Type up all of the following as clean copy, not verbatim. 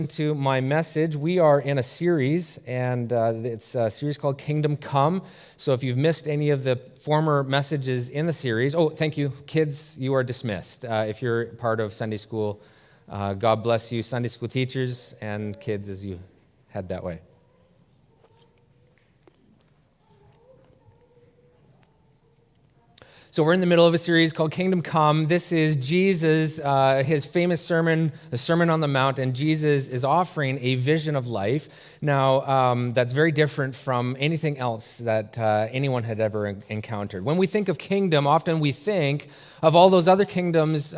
Into my message. We are in a series, and it's a series called Kingdom Come. So if you've missed any of the former messages in the series, thank you. Kids, you are dismissed. If you're part of Sunday school, God bless you, Sunday school teachers and kids, as you head that way. So we're in the middle of a series called Kingdom Come. This is Jesus, his famous sermon, the Sermon on the Mount, and Jesus is offering a vision of life. Now, that's very different from anything else that anyone had ever encountered. When we think of kingdom, often we think of all those other kingdoms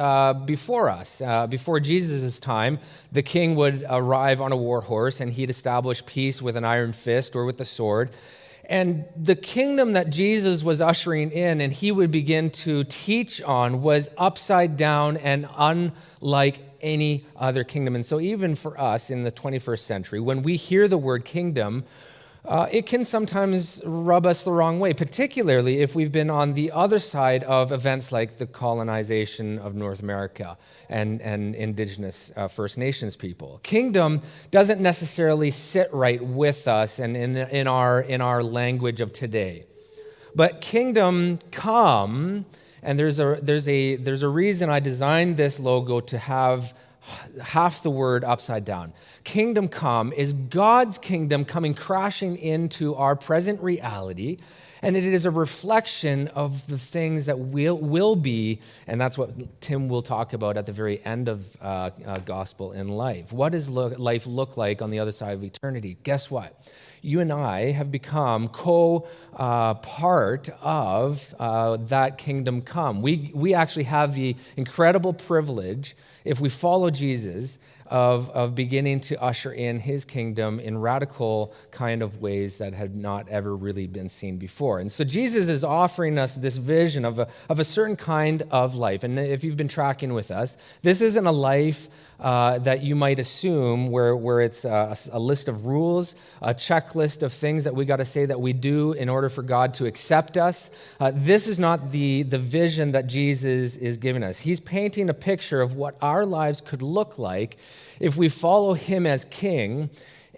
before us. Before Jesus' time, the king would arrive on a war horse, and he'd establish peace with an iron fist or with the sword. And the kingdom that Jesus was ushering in and he would begin to teach on was upside down and unlike any other kingdom. And so even for us in the 21st century, when we hear the word kingdom, it can sometimes rub us the wrong way, particularly if we've been on the other side of events like the colonization of North America and indigenous First Nations people. Kingdom doesn't necessarily sit right with us and in our language of today. But kingdom come, and there's a reason I designed this logo to have half the word upside down. Kingdom come is God's kingdom coming crashing into our present reality, and it is a reflection of the things that will be, and that's what Tim will talk about at the very end of Gospel in Life. What does life look like on the other side of eternity? Guess what? You and I have become part of that kingdom come. We actually have the incredible privilege, if we follow Jesus, of beginning to usher in his kingdom in radical kind of ways that had not ever really been seen before. And so Jesus is offering us this vision of a certain kind of life. And if you've been tracking with us, this isn't a life that you might assume where it's a list of rules, a checklist of things that we got to say that we do in order for God to accept us. This is not the vision that Jesus is giving us. He's painting a picture of what our lives could look like if we follow him as king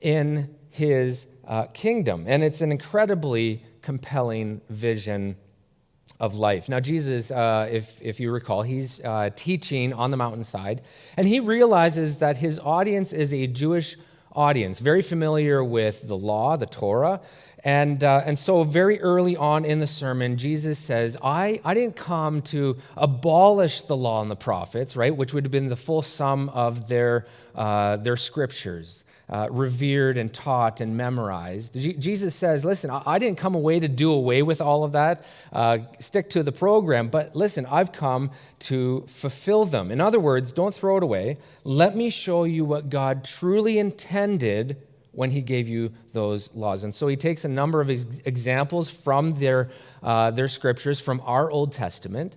in his kingdom. And it's an incredibly compelling vision of life. Now, Jesus, if you recall, he's teaching on the mountainside, and he realizes that his audience is a Jewish audience, very familiar with the law, the Torah, and so very early on in the sermon, Jesus says, I didn't come to abolish the law and the prophets, right, which would have been the full sum of their scriptures, revered and taught and memorized. Jesus says, listen, I didn't come away to do away with all of that, stick to the program, but listen, I've come to fulfill them. In other words, don't throw it away. Let me show you what God truly intended when he gave you those laws. And so he takes a number of examples from their scriptures, from our Old Testament,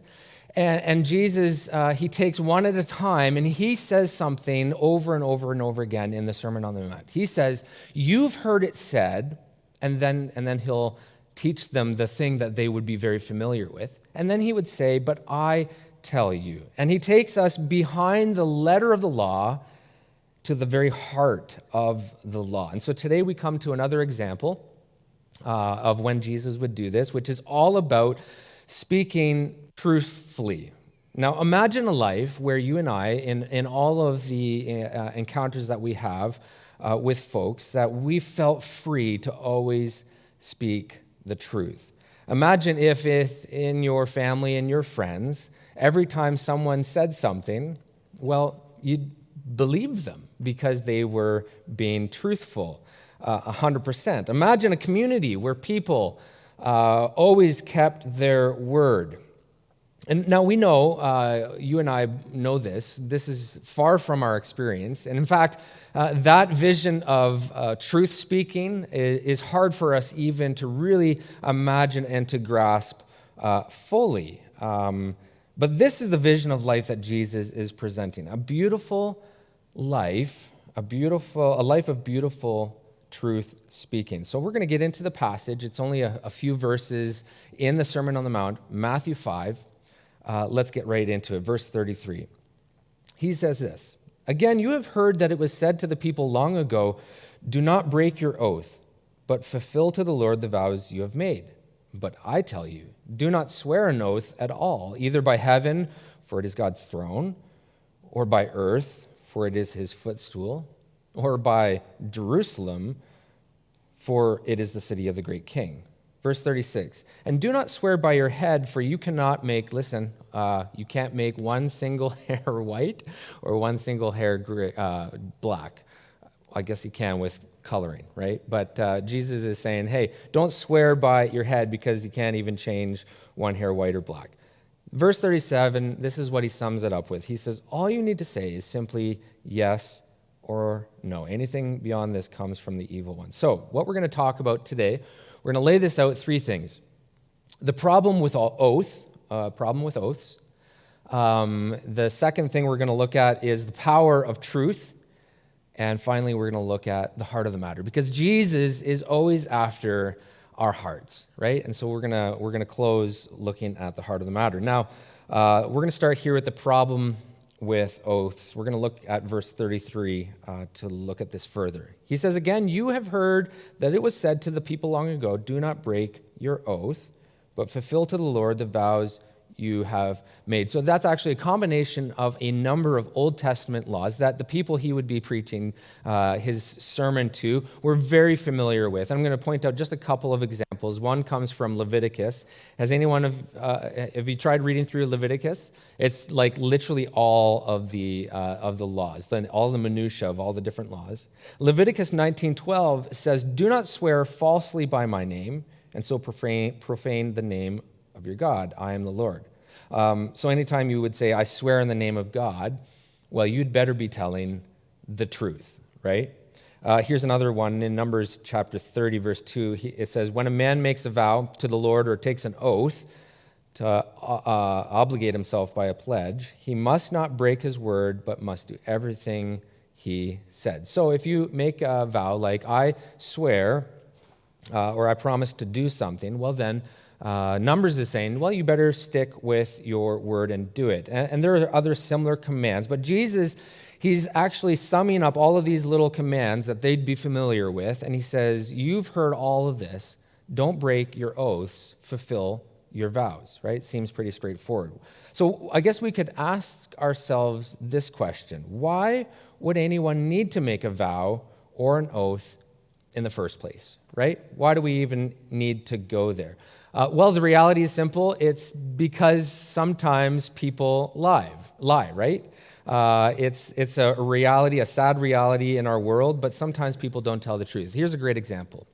and Jesus, he takes one at a time, and he says something over and over and over again in the Sermon on the Mount. He says, you've heard it said, and then he'll teach them the thing that they would be very familiar with. And then he would say, but I tell you. And he takes us behind the letter of the law to the very heart of the law. And so today we come to another example of when Jesus would do this, which is all about speaking truthfully. Now, imagine a life where you and I, in all of the encounters that we have with folks, that we felt free to always speak the truth. Imagine if in your family and your friends, every time someone said something, well, you'd believe them because they were being truthful 100%. Imagine a community where people always kept their word. And now we know, you and I know this is far from our experience. And in fact, that vision of truth speaking is hard for us even to really imagine and to grasp fully. But this is the vision of life that Jesus is presenting. A beautiful life, a life of beautiful truth speaking. So we're going to get into the passage. It's only a few verses in the Sermon on the Mount, Matthew 5. Let's get right into it. Verse 33. He says this, Again, you have heard that it was said to the people long ago, 'Do not break your oath, but fulfill to the Lord the vows you have made.' But I tell you, do not swear an oath at all, either by heaven, for it is God's throne, or by earth, for it is his footstool, or by Jerusalem, for it is the city of the great king." Verse 36, "And do not swear by your head, for you cannot make," listen, you can't make one single hair white or one single hair black. I guess you can with coloring, right? But Jesus is saying, hey, don't swear by your head because you can't even change one hair white or black. Verse 37, this is what he sums it up with. He says, all you need to say is simply yes or no. Anything beyond this comes from the evil one. So what we're going to talk about today, we're going to lay this out, three things. The problem with oaths. The second thing we're going to look at is the power of truth. And finally, we're going to look at the heart of the matter, because Jesus is always after our hearts, right? And so we're going to close looking at the heart of the matter. Now, we're going to start here with the problem with oaths. We're going to look at verse 33 to look at this further. He says, again, you have heard that it was said to the people long ago, do not break your oath, but fulfill to the Lord the vows you have made. So that's actually a combination of a number of Old Testament laws that the people he would be preaching his sermon to were very familiar with. I'm going to point out just a couple of examples. One comes from Leviticus. Has anyone have you tried reading through Leviticus? It's like literally all of the laws, then all the minutia of all the different laws. Leviticus 19:12 says, "Do not swear falsely by my name, and so profane the name of your God. I am the Lord." So anytime you would say, I swear in the name of God, well, you'd better be telling the truth, right? Here's another one in Numbers chapter 30, verse 2. It says, when a man makes a vow to the Lord or takes an oath to obligate himself by a pledge, he must not break his word, but must do everything he said. So if you make a vow like, I swear, or I promise to do something, well then, Numbers is saying, well, you better stick with your word and do it. And there are other similar commands, but Jesus, he's actually summing up all of these little commands that they'd be familiar with, and he says, you've heard all of this. Don't break your oaths, fulfill your vows, right? Seems pretty straightforward. So I guess we could ask ourselves this question. Why would anyone need to make a vow or an oath in the first place, right? Why do we even need to go there? Well, the reality is simple. It's because sometimes people lie, right? It's a reality, a sad reality in our world, but sometimes people don't tell the truth. Here's a great example.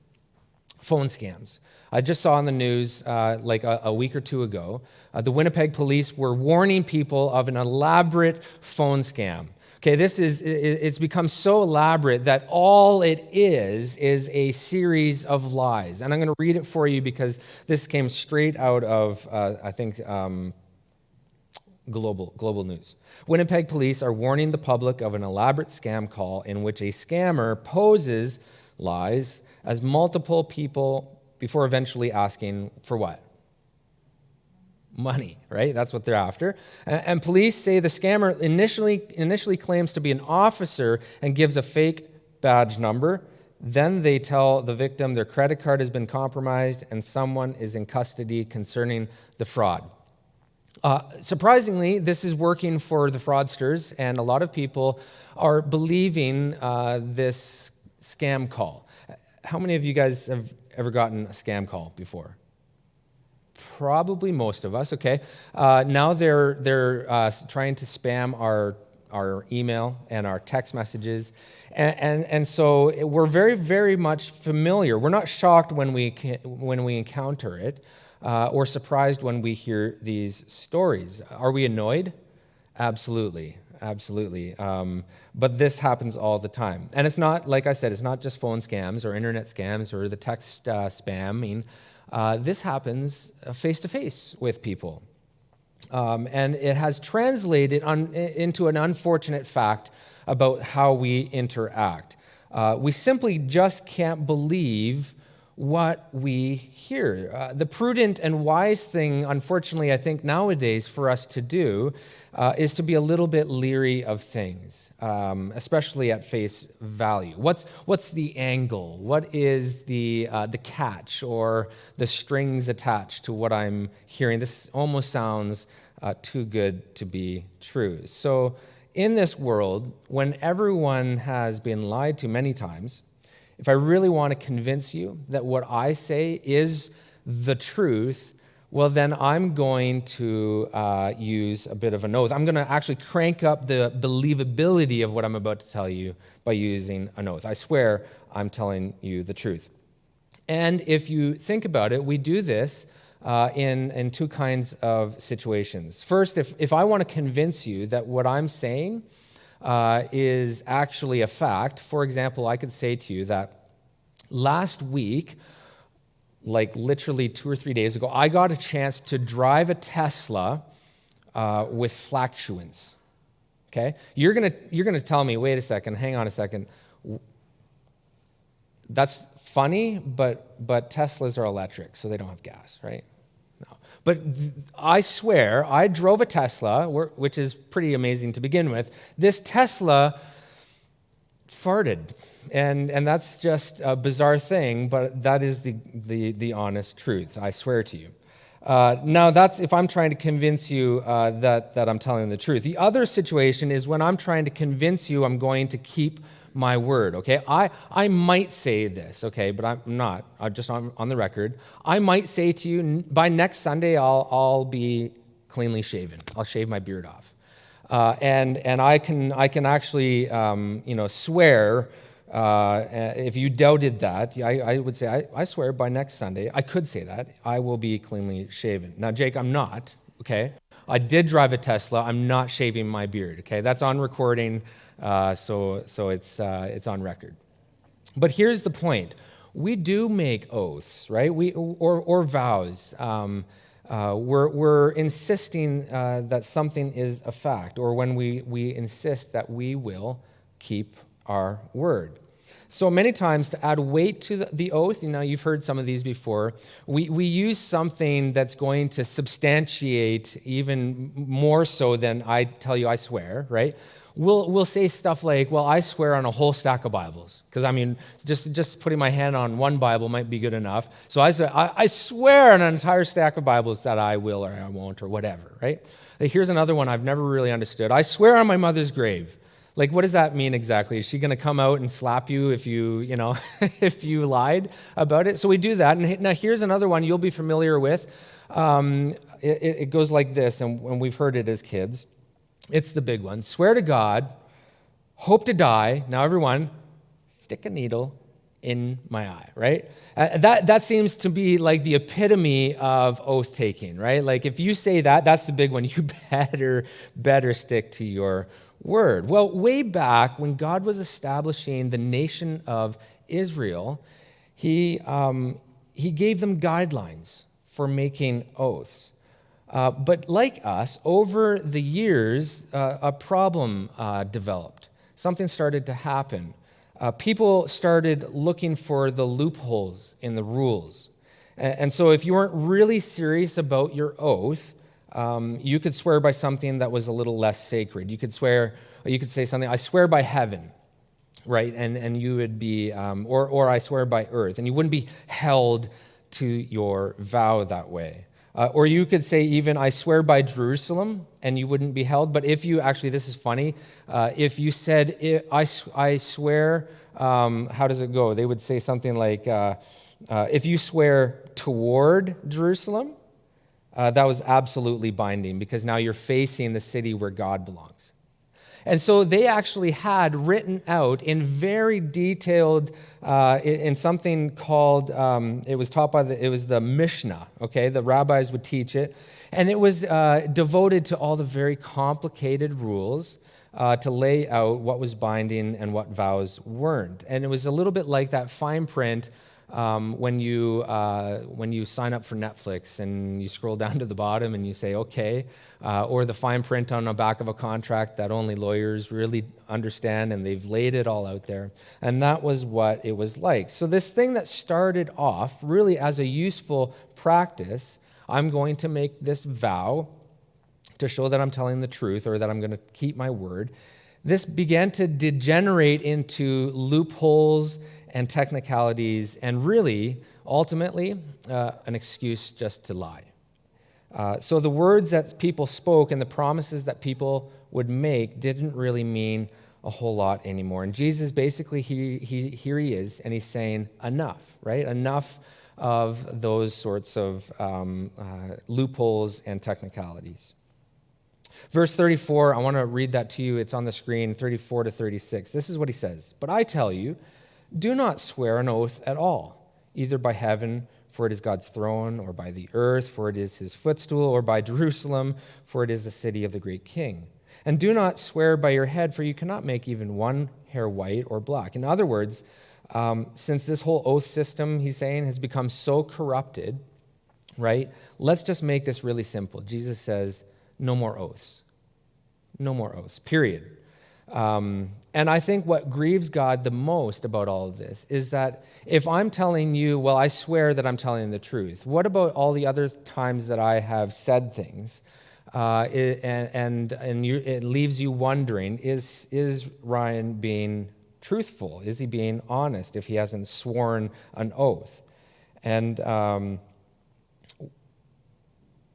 Phone scams. I just saw on the news like a week or two ago, the Winnipeg police were warning people of an elaborate phone scam. Okay, it's become so elaborate that all it is a series of lies. And I'm going to read it for you because this came straight out of, I think, Global News. Winnipeg police are warning the public of an elaborate scam call in which a scammer poses lies as multiple people before eventually asking for what? Money, right? That's what they're after. And police say the scammer initially claims to be an officer and gives a fake badge number. Then they tell the victim their credit card has been compromised and someone is in custody concerning the fraud. Surprisingly, this is working for the fraudsters, and a lot of people are believing this scam call. How many of you guys have ever gotten a scam call before? Probably most of us, okay. Now they're trying to spam our email and our text messages. And so we're very, very much familiar. We're not shocked when we encounter it or surprised when we hear these stories. Are we annoyed? Absolutely. But this happens all the time. And it's not, like I said, it's not just phone scams or internet scams or the text spamming. This happens face-to-face with people. And it has translated into an unfortunate fact about how we interact. We simply just can't believe what we hear. The prudent and wise thing, unfortunately, I think nowadays for us to do is to be a little bit leery of things, especially at face value. What's the angle? What is the catch or the strings attached to what I'm hearing? This almost sounds too good to be true. So in this world, when everyone has been lied to many times, if I really want to convince you that what I say is the truth, well, then I'm going to use a bit of an oath. I'm going to actually crank up the believability of what I'm about to tell you by using an oath. I swear I'm telling you the truth. And if you think about it, we do this in two kinds of situations. First, if I want to convince you that what I'm saying is actually a fact. For example, I could say to you that last week, like literally 2 or 3 days ago, I got a chance to drive a Tesla with fluctuance. Okay, you're gonna tell me, wait a second, hang on a second. That's funny, but Teslas are electric, so they don't have gas, right? No. But I swear, I drove a Tesla, which is pretty amazing to begin with. This Tesla farted, and that's just a bizarre thing, but that is the honest truth. I swear to you. Now, that's if I'm trying to convince you that I'm telling the truth. The other situation is when I'm trying to convince you I'm going to keep my word, okay? I might say this, okay, but I'm not. I'm just on the record. I might say to you, by next Sunday, I'll be cleanly shaven. I'll shave my beard off. And I can actually, swear, if you doubted that, I would say, I swear by next Sunday, I could say that, I will be cleanly shaven. Now, Jake, I'm not, okay? I did drive a Tesla. I'm not shaving my beard, okay? That's on recording. So it's on record. But here's the point: we do make oaths, right? Or vows. We're insisting that something is a fact, or when we insist that we will keep our word. So many times, to add weight to the oath, you've heard some of these before, we use something that's going to substantiate even more so than I tell you I swear, right? We'll say stuff like, well, I swear on a whole stack of Bibles. Because, just putting my hand on one Bible might be good enough. So I swear on an entire stack of Bibles that I will or I won't or whatever, right? Here's another one I've never really understood. I swear on my mother's grave. Like, what does that mean exactly? Is she going to come out and slap you if you if you lied about it? So we do that. And now here's another one you'll be familiar with. It goes like this, and we've heard it as kids. It's the big one. Swear to God, hope to die. Now, everyone, stick a needle in my eye, right? That seems to be like the epitome of oath-taking, right? Like, if you say that, that's the big one. You better stick to your word. Well, way back when God was establishing the nation of Israel, he gave them guidelines for making oaths. But like us, over the years, a problem developed. Something started to happen. People started looking for the loopholes in the rules. And so if you weren't really serious about your oath, you could swear by something that was a little less sacred. You could say something, I swear by heaven, right? And you would be, or I swear by earth. And you wouldn't be held to your vow that way. Or you could say even, I swear by Jerusalem, and you wouldn't be held. But if you, actually, this is funny, if you said, I swear, how does it go? They would say something like, if you swear toward Jerusalem, that was absolutely binding, because now you're facing the city where God belongs. And so they actually had written out in very detailed, in something called, it was taught it was the Mishnah, okay? The rabbis would teach it. And it was devoted to all the very complicated rules to lay out what was binding and what vows weren't. And it was a little bit like that fine print when you sign up for Netflix and you scroll down to the bottom and you say, okay, or the fine print on the back of a contract that only lawyers really understand, and they've laid it all out there. And that was what it was like. So this thing that started off really as a useful practice, I'm going to make this vow to show that I'm telling the truth or that I'm going to keep my word. This began to degenerate into loopholes and technicalities, and really, ultimately, an excuse just to lie. So the words that people spoke and the promises that people would make didn't really mean a whole lot anymore. And Jesus basically, here he is, and he's saying enough, right? Enough of those sorts of loopholes and technicalities. Verse 34, I want to read that to you. It's on the screen, 34 to 36. This is what he says. But I tell you, do not swear an oath at all, either by heaven, for it is God's throne, or by the earth, for it is his footstool, or by Jerusalem, for it is the city of the great king. And do not swear by your head, for you cannot make even one hair white or black. In other words, since this whole oath system, he's saying, has become so corrupted, right? Let's just make this really simple. Jesus says, no more oaths. No more oaths, period. And I think what grieves God the most about all of this is that if I'm telling you, well, I swear that I'm telling the truth, what about all the other times that I have said things? It leaves you wondering, is Ryan being truthful? Is he being honest if he hasn't sworn an oath? And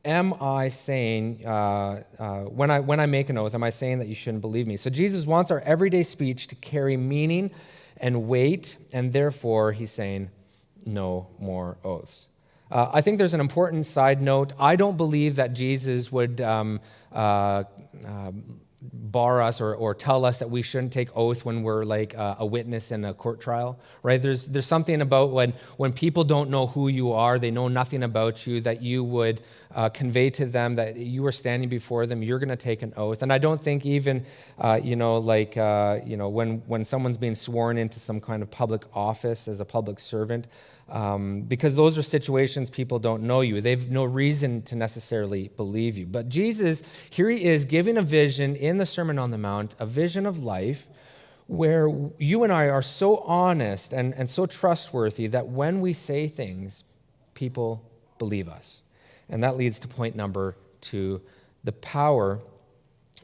am I saying, when I make an oath, am I saying that you shouldn't believe me? So Jesus wants our everyday speech to carry meaning and weight, and therefore he's saying, no more oaths. I think there's an important side note. I don't believe that Jesus would bar us or tell us that we shouldn't take oath when we're like a witness in a court trial, right? There's something about when people don't know who you are, they know nothing about you, that you would convey to them that you are standing before them, you're going to take an oath. And I don't think even, when someone's being sworn into some kind of public office as a public servant, because those are situations people don't know you. They have no reason to necessarily believe you. But Jesus, here he is giving a vision in the Sermon on the Mount, a vision of life where you and I are so honest and so trustworthy that when we say things, people believe us. And that leads to point number 2, the power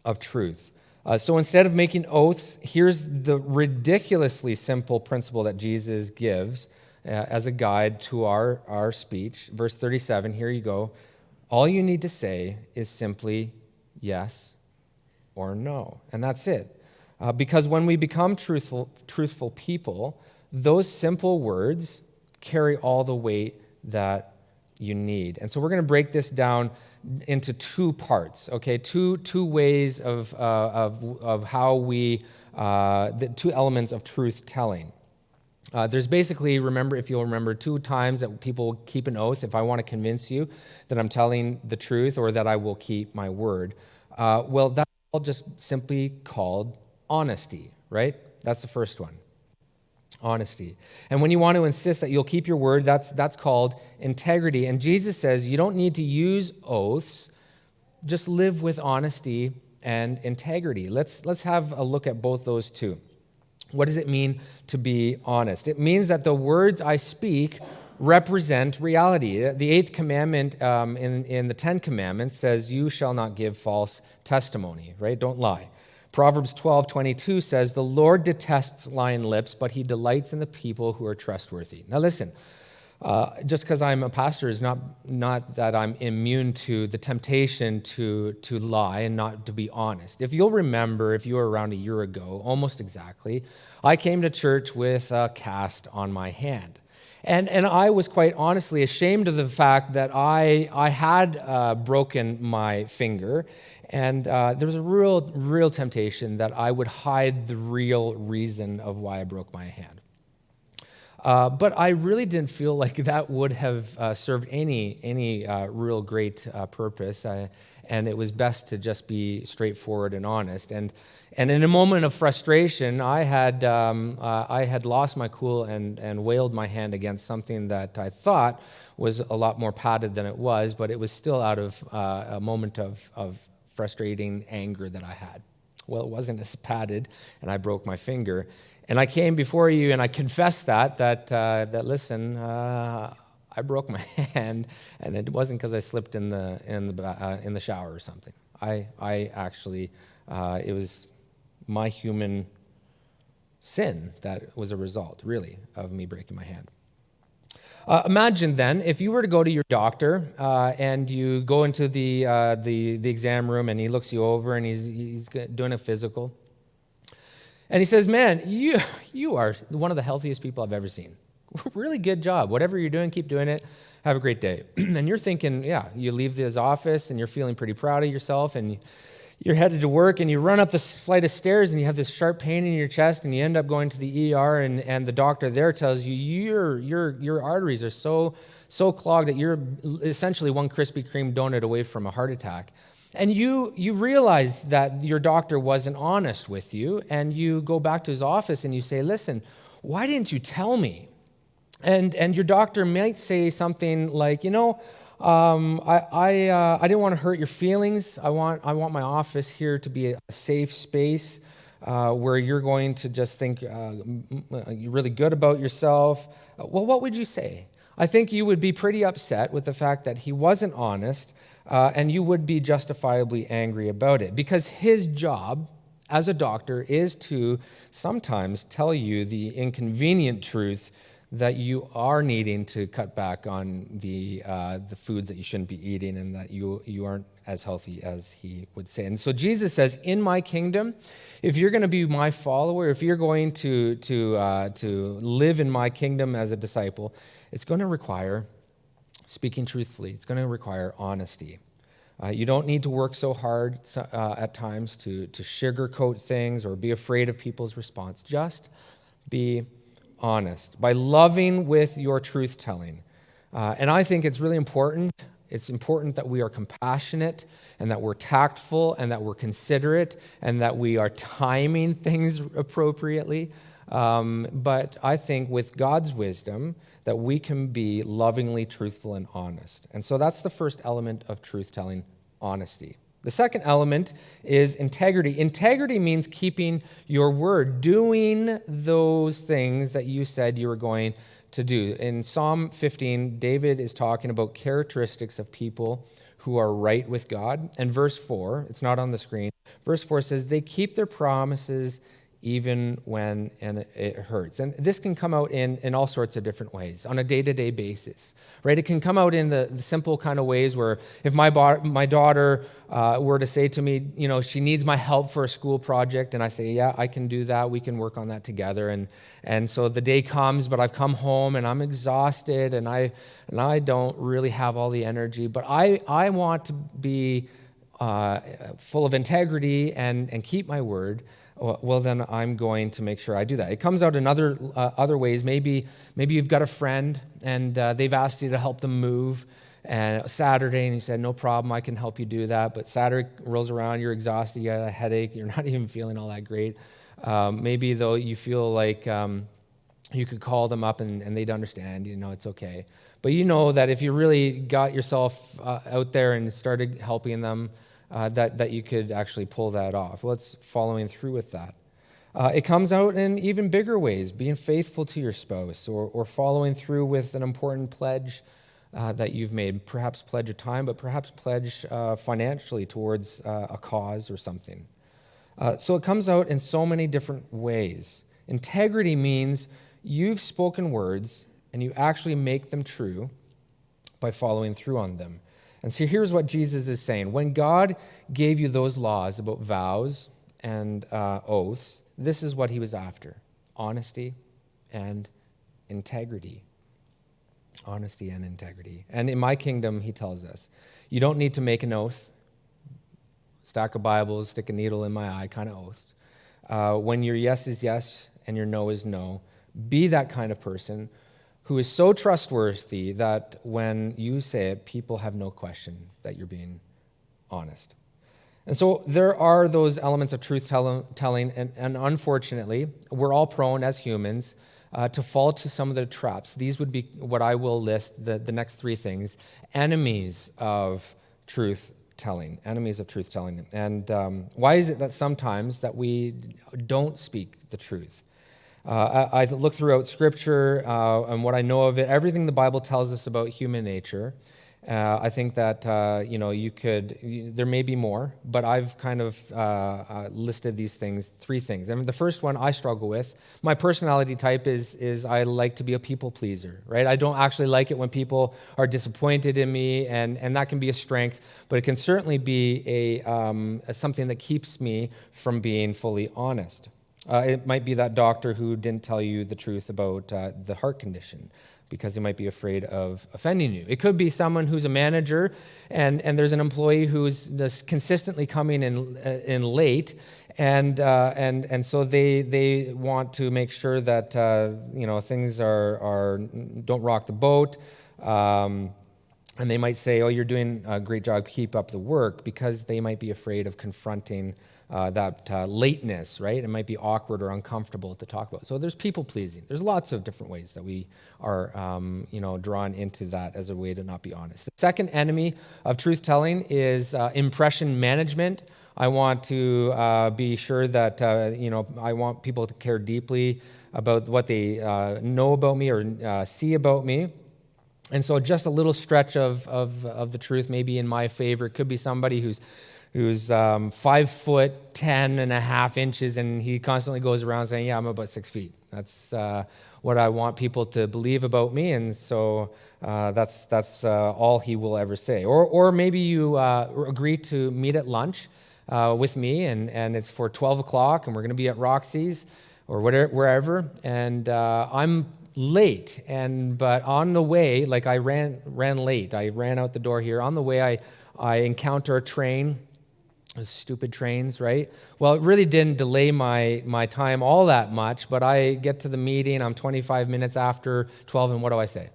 of truth. So instead of making oaths, here's the ridiculously simple principle that Jesus gives as a guide to our speech. Verse 37, here you go. All you need to say is simply yes or no, and that's it. Because when we become truthful people, those simple words carry all the weight that you need. And so we're going to break this down into 2 parts, okay? Two ways of how we, the 2 elements of truth telling. There's basically, if you'll remember, 2 times that people keep an oath if I want to convince you that I'm telling the truth or that I will keep my word. Well, that's all just simply called honesty, right? That's the first one, honesty. And when you want to insist that you'll keep your word, that's called integrity. And Jesus says you don't need to use oaths, just live with honesty and integrity. Let's have a look at both those 2. What does it mean to be honest? It means that the words I speak represent reality. The 8th commandment in the 10 commandments says, you shall not give false testimony, right? Don't lie. Proverbs 12:22 says, the Lord detests lying lips, but he delights in the people who are trustworthy. Now listen, just because I'm a pastor is not that I'm immune to the temptation to lie and not to be honest. If you'll remember, if you were around a year ago, almost exactly, I came to church with a cast on my hand. And I was quite honestly ashamed of the fact that I had broken my finger, and there was a real temptation that I would hide the real reason of why I broke my hand. But I really didn't feel like that would have served any real great purpose. And it was best to just be straightforward and honest. And in a moment of frustration, I had lost my cool and wailed my hand against something that I thought was a lot more padded than it was, but it was still out of a moment of frustrating anger that I had. Well, it wasn't as padded, and I broke my finger. And I came before you, and I confessed that listen, I broke my hand, and it wasn't because I slipped in the shower or something. I actually, it was my human sin that was a result, really, of me breaking my hand. Imagine then if you were to go to your doctor and you go into the exam room and he looks you over and he's doing a physical, and he says, "Man, you are one of the healthiest people I've ever seen. Really good job. Whatever you're doing, keep doing it. Have a great day." And you're thinking, yeah, you leave his office and you're feeling pretty proud of yourself, and you're headed to work and you run up this flight of stairs and you have this sharp pain in your chest and you end up going to the ER and the doctor there tells you your arteries are so clogged that you're essentially one Krispy Kreme donut away from a heart attack. And you realize that your doctor wasn't honest with you, and you go back to his office and you say, "Listen, why didn't you tell me?" And your doctor might say something like, I didn't want to hurt your feelings. I want my office here to be a safe space where you're going to just think you're really good about yourself. Well, what would you say? I think you would be pretty upset with the fact that he wasn't honest, and you would be justifiably angry about it, because his job as a doctor is to sometimes tell you the inconvenient truth that you are needing to cut back on the foods that you shouldn't be eating, and that you aren't as healthy as he would say. And so Jesus says, in my kingdom, if you're going to be my follower, if you're going to live in my kingdom as a disciple, it's going to require speaking truthfully. It's going to require honesty. You don't need to work so hard at times to sugarcoat things or be afraid of people's response. Just be honest by loving with your truth-telling. And I think it's really important. It's important that we are compassionate and that we're tactful and that we're considerate and that we are timing things appropriately. But I think with God's wisdom that we can be lovingly truthful and honest. And so that's the first element of truth-telling, honesty. The second element is integrity. Integrity means keeping your word, doing those things that you said you were going to do. In Psalm 15, David is talking about characteristics of people who are right with God. And verse 4, it's not on the screen, verse 4 says, they keep their promises even when it hurts. And this can come out in all sorts of different ways on a day-to-day basis, right? It can come out in the simple kind of ways where if my daughter were to say to me, she needs my help for a school project, and I say, yeah, I can do that. We can work on that together. And so the day comes, but I've come home and I'm exhausted and I don't really have all the energy, but I want to be full of integrity and keep my word. Well, then I'm going to make sure I do that. It comes out in other ways. Maybe you've got a friend and they've asked you to help them move, and Saturday, and you said, no problem, I can help you do that. But Saturday rolls around, you're exhausted, you got a headache, you're not even feeling all that great. Maybe though you feel like you could call them up and they'd understand, it's okay. But you know that if you really got yourself out there and started helping them, that you could actually pull that off. Well, it's following through with that. It comes out in even bigger ways, being faithful to your spouse or following through with an important pledge that you've made, perhaps pledge of time, but perhaps pledge financially towards a cause or something. So it comes out in so many different ways. Integrity means you've spoken words and you actually make them true by following through on them. And so here's what Jesus is saying. When God gave you those laws about vows and oaths, this is what he was after: honesty and integrity. Honesty and integrity. And in my kingdom, he tells us, you don't need to make an oath, stack of Bibles, stick a needle in my eye kind of oaths. When your yes is yes and your no is no, Be that kind of person who is so trustworthy that when you say it, people have no question that you're being honest. And so there are those elements of truth-telling, and unfortunately, we're all prone as humans to fall to some of the traps. These would be what I will list, the next three things: enemies of truth-telling. Enemies of truth-telling. And why is it that sometimes that we don't speak the truth? I look throughout Scripture and what I know of it, everything the Bible tells us about human nature. I think that, there may be more, but I've kind of listed these things, three things. And the first one I struggle with. My personality type is I like to be a people pleaser, right? I don't actually like it when people are disappointed in me, and that can be a strength, but it can certainly be a something that keeps me from being fully honest. It might be that doctor who didn't tell you the truth about the heart condition because he might be afraid of offending you. It could be someone who's a manager and there's an employee who's just consistently coming in late, and so they want to make sure that things don't rock the boat. And they might say, "Oh, you're doing a great job. Keep up the work," because they might be afraid of confronting that lateness, right? It might be awkward or uncomfortable to talk about. So there's people pleasing. There's lots of different ways that we are, drawn into that as a way to not be honest. The second enemy of truth-telling is impression management. I want to be sure that, I want people to care deeply about what they know about me or see about me. And so just a little stretch of the truth may be in my favor. It could be somebody who's 5'10.5" and he constantly goes around saying, "Yeah, I'm about 6 feet." That's what I want people to believe about me, and so that's all he will ever say. Or maybe you agree to meet at lunch with me, and it's for 12 o'clock, and we're going to be at Roxy's or wherever, and I'm late, but on the way, like I ran late. I ran out the door here. On the way, I encounter a train. Stupid trains, right? Well, it really didn't delay my time all that much, but I get to the meeting, I'm 25 minutes after 12, and what do I say?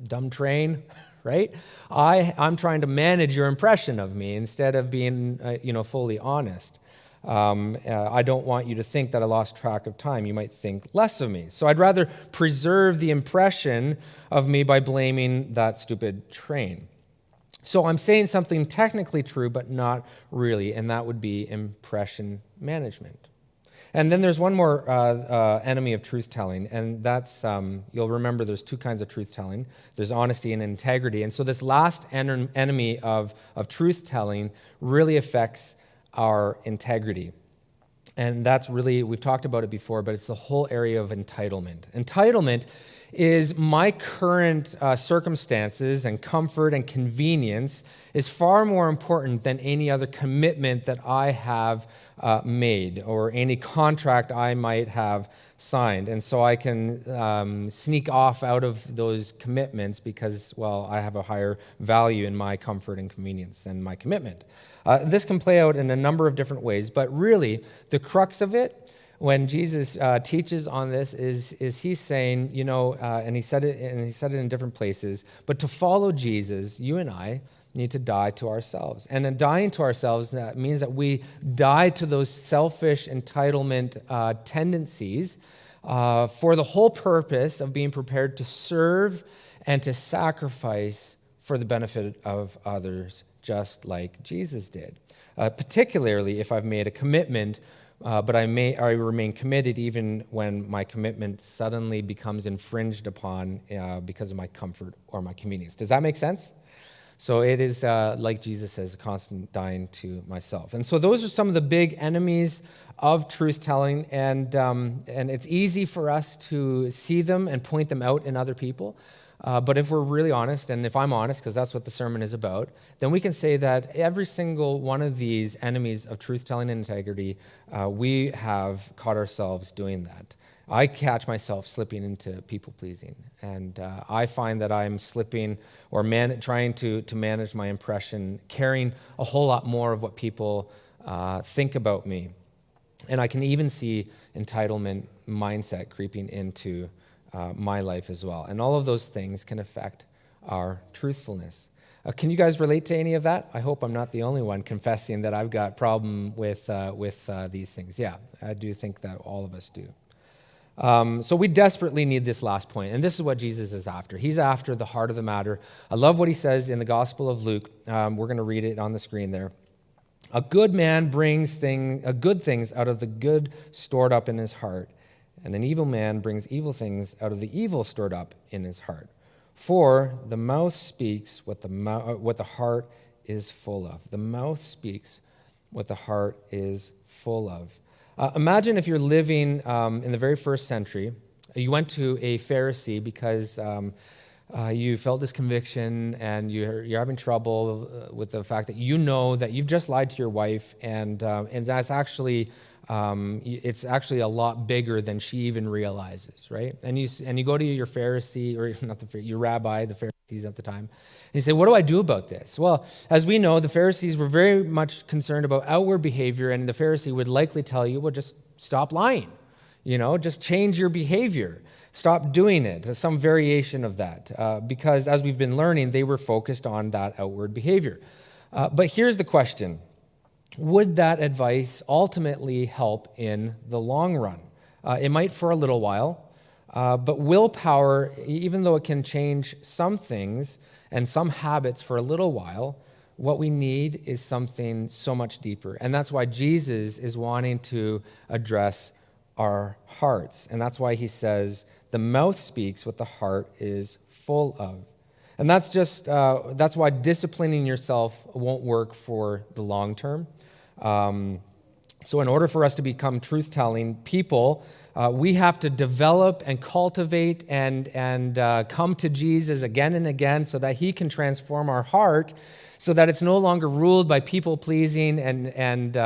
Dumb train, right? I'm trying to manage your impression of me instead of being, fully honest. I don't want you to think that I lost track of time. You might think less of me. So I'd rather preserve the impression of me by blaming that stupid train. So I'm saying something technically true, but not really, and that would be impression management. And then there's one more enemy of truth-telling, and that's, you'll remember there's two kinds of truth-telling. There's honesty and integrity. And so this last enemy of truth-telling really affects our integrity. And that's really, we've talked about it before, but it's the whole area of entitlement. Entitlement is my current circumstances and comfort and convenience is far more important than any other commitment that I have made or any contract I might have signed. And so I can sneak off out of those commitments because, I have a higher value in my comfort and convenience than my commitment. This can play out in a number of different ways, but really the crux of it when Jesus teaches on this is he's saying, and he said it in different places, but to follow Jesus, you and I need to die to ourselves. And in dying to ourselves, that means that we die to those selfish entitlement tendencies for the whole purpose of being prepared to serve and to sacrifice for the benefit of others, just like Jesus did. Particularly if I've made a commitment, but I remain committed even when my commitment suddenly becomes infringed upon because of my comfort or my convenience. Does that make sense? So it is, like Jesus says, a constant dying to myself. And so those are some of the big enemies of truth-telling, and it's easy for us to see them and point them out in other people. But if we're really honest, and if I'm honest, because that's what the sermon is about, then we can say that every single one of these enemies of truth-telling and integrity, we have caught ourselves doing that. I catch myself slipping into people-pleasing, and I find that I'm slipping or trying to manage my impression, caring a whole lot more of what people think about me. And I can even see entitlement mindset creeping into my life as well. And all of those things can affect our truthfulness. Can you guys relate to any of that? I hope I'm not the only one confessing that I've got problem with these things. Yeah, I do think that all of us do. So we desperately need this last point, and this is what Jesus is after. He's after the heart of the matter. I love what he says in the Gospel of Luke. We're going to read it on the screen there. A good man brings good things out of the good stored up in his heart, and an evil man brings evil things out of the evil stored up in his heart. For the mouth speaks what the heart is full of. The mouth speaks what the heart is full of. Imagine if you're living in the very first century. You went to a Pharisee because you felt this conviction and you're having trouble with the fact that you know that you've just lied to your wife, and that's actually it's actually a lot bigger than she even realizes, right? And you go to your Pharisee, or not your rabbi, the Pharisees at the time, and you say, "What do I do about this?" Well, as we know, the Pharisees were very much concerned about outward behavior, and the Pharisee would likely tell you, "Well, just stop lying, just change your behavior, stop doing it," some variation of that, because as we've been learning, they were focused on that outward behavior. But here's the question. Would that advice ultimately help in the long run? It might for a little while, but willpower, even though it can change some things and some habits for a little while, what we need is something so much deeper. And that's why Jesus is wanting to address our hearts. And that's why he says, the mouth speaks what the heart is full of. And that's why disciplining yourself won't work for the long term. So in order for us to become truth-telling people, we have to develop and cultivate and come to Jesus again and again so that he can transform our heart so that it's no longer ruled by people-pleasing and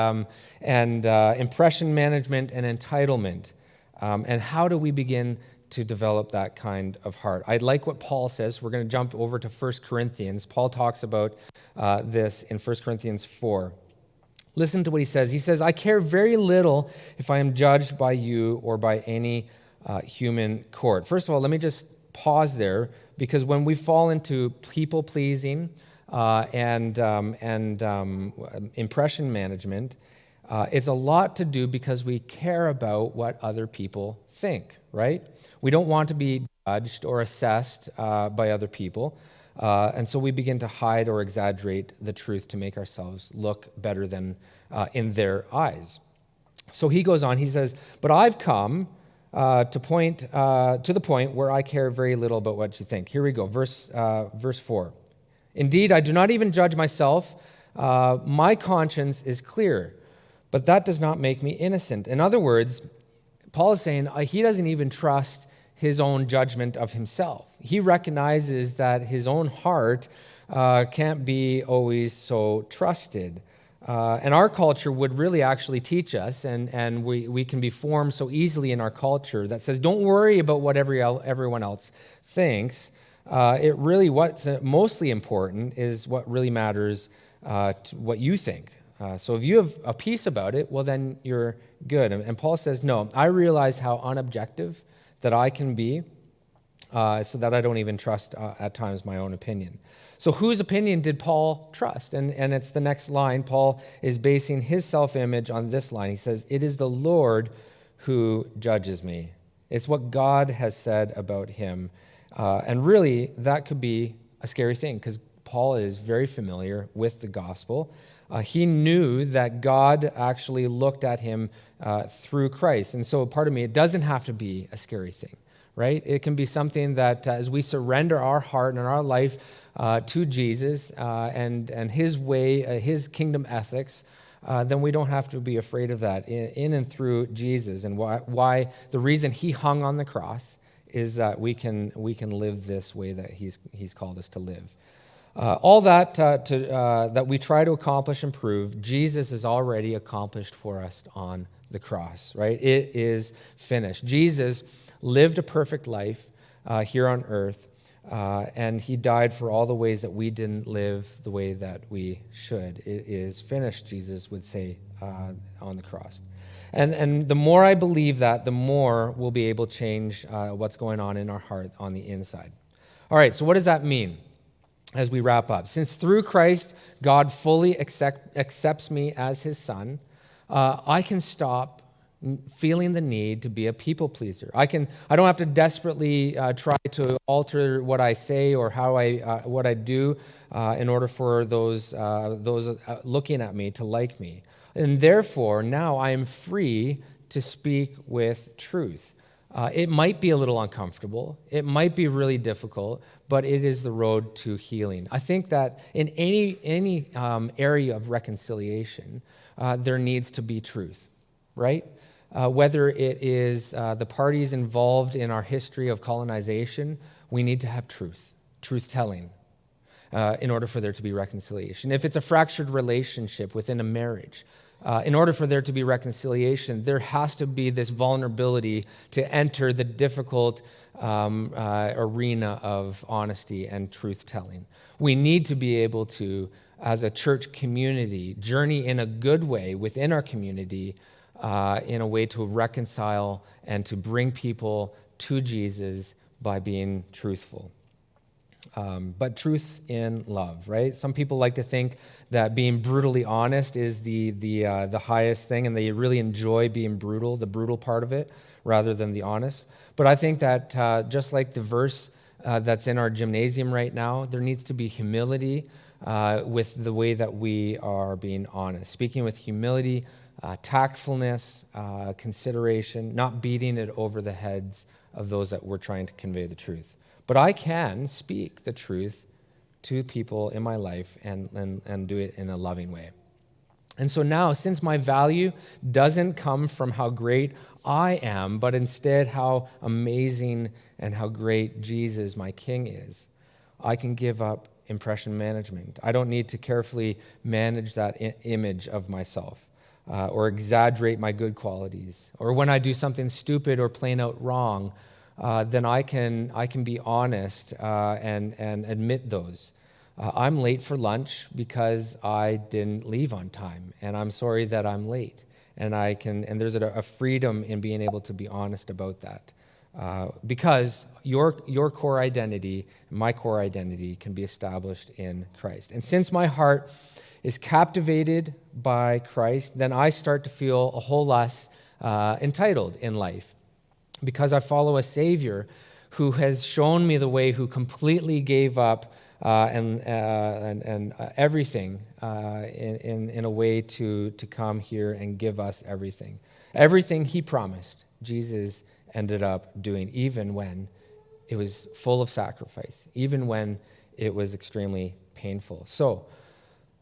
impression management and entitlement. And how do we begin to develop that kind of heart? I like what Paul says. We're going to jump over to 1 Corinthians. Paul talks about this in 1 Corinthians 4. Listen to what he says. He says, "I care very little if I am judged by you or by any human court." First of all, let me just pause there, because when we fall into people-pleasing and impression management, it's a lot to do because we care about what other people think, right? We don't want to be judged or assessed by other people. And so we begin to hide or exaggerate the truth to make ourselves look better than in their eyes. So he goes on, he says, "But I've come to the point where I care very little about what you think." Here we go, verse 4. "Indeed, I do not even judge myself. My conscience is clear, but that does not make me innocent." In other words, Paul is saying he doesn't even trust his own judgment of himself. He recognizes that his own heart can't be always so trusted. And our culture would really actually teach us, and we can be formed so easily in our culture that says, don't worry about what everyone else thinks. What's mostly important is what really matters, what you think. So if you have a peace about it, well, then you're good. And Paul says, no, I realize how unobjective that I can be, so that I don't even trust at times my own opinion. So whose opinion did Paul trust? And it's the next line. Paul is basing his self-image on this line. He says, "It is the Lord who judges me." It's what God has said about him. And really, that could be a scary thing, because Paul is very familiar with the gospel. He knew that God actually looked at him through Christ. And so part of me, it doesn't have to be a scary thing, right? It can be something that as we surrender our heart and our life to Jesus and his way, his kingdom ethics, then we don't have to be afraid of that in and through Jesus. And why the reason he hung on the cross is that we can live this way that he's called us to live. All that that we try to accomplish and prove, Jesus has already accomplished for us on the cross, right? It is finished. Jesus lived a perfect life here on earth, and he died for all the ways that we didn't live the way that we should. It is finished, Jesus would say on the cross. And the more I believe that, the more we'll be able to change what's going on in our heart on the inside. All right, so what does that mean as we wrap up? Since through Christ, God fully accepts me as his son, I can stop feeling the need to be a people pleaser. I don't have to desperately try to alter what I say or what I do in order for those looking at me to like me. And therefore, now I am free to speak with truth. It might be a little uncomfortable. It might be really difficult, but it is the road to healing. I think that in any area of reconciliation, there needs to be truth, right? Whether it is the parties involved in our history of colonization, we need to have truth-telling, in order for there to be reconciliation. If it's a fractured relationship within a marriage, in order for there to be reconciliation, there has to be this vulnerability to enter the difficult arena of honesty and truth-telling. We need to be able to, as a church community, journey in a good way within our community in a way to reconcile and to bring people to Jesus by being truthful. But truth in love, right? Some people like to think that being brutally honest is the highest thing, and they really enjoy being brutal, the brutal part of it, rather than the honest. But I think that just like the verse that's in our gymnasium right now, there needs to be humility with the way that we are being honest. Speaking with humility, tactfulness, consideration, not beating it over the heads of those that we're trying to convey the truth. But I can speak the truth to people in my life and do it in a loving way. And so now, since my value doesn't come from how great I am, but instead how amazing and how great Jesus, my King, is, I can give up impression management. I don't need to carefully manage that image of myself or exaggerate my good qualities. Or when I do something stupid or plain out wrong, then I can be honest and admit those. I'm late for lunch because I didn't leave on time, and I'm sorry that I'm late. And there's a freedom in being able to be honest about that, because your core identity, my core identity, can be established in Christ. And since my heart is captivated by Christ, then I start to feel a whole less entitled in life, because I follow a Savior who has shown me the way, who completely gave up and everything in a way to come here and give us everything. Everything he promised, Jesus ended up doing, even when it was full of sacrifice, even when it was extremely painful. So,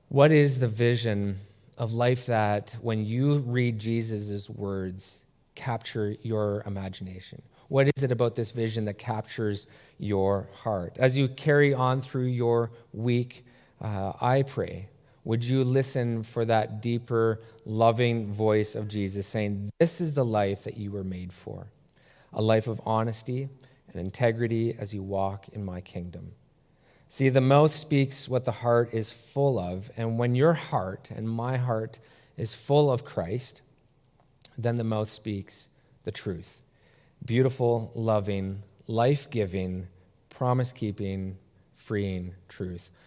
what is the vision of life that, when you read Jesus' words, capture your imagination? What is it about this vision that captures your heart? As you carry on through your week, I pray, would you listen for that deeper, loving voice of Jesus saying, this is the life that you were made for, a life of honesty and integrity as you walk in my kingdom. See, the mouth speaks what the heart is full of, and when your heart and my heart is full of Christ, then the mouth speaks the truth. Beautiful, loving, life-giving, promise-keeping, freeing truth.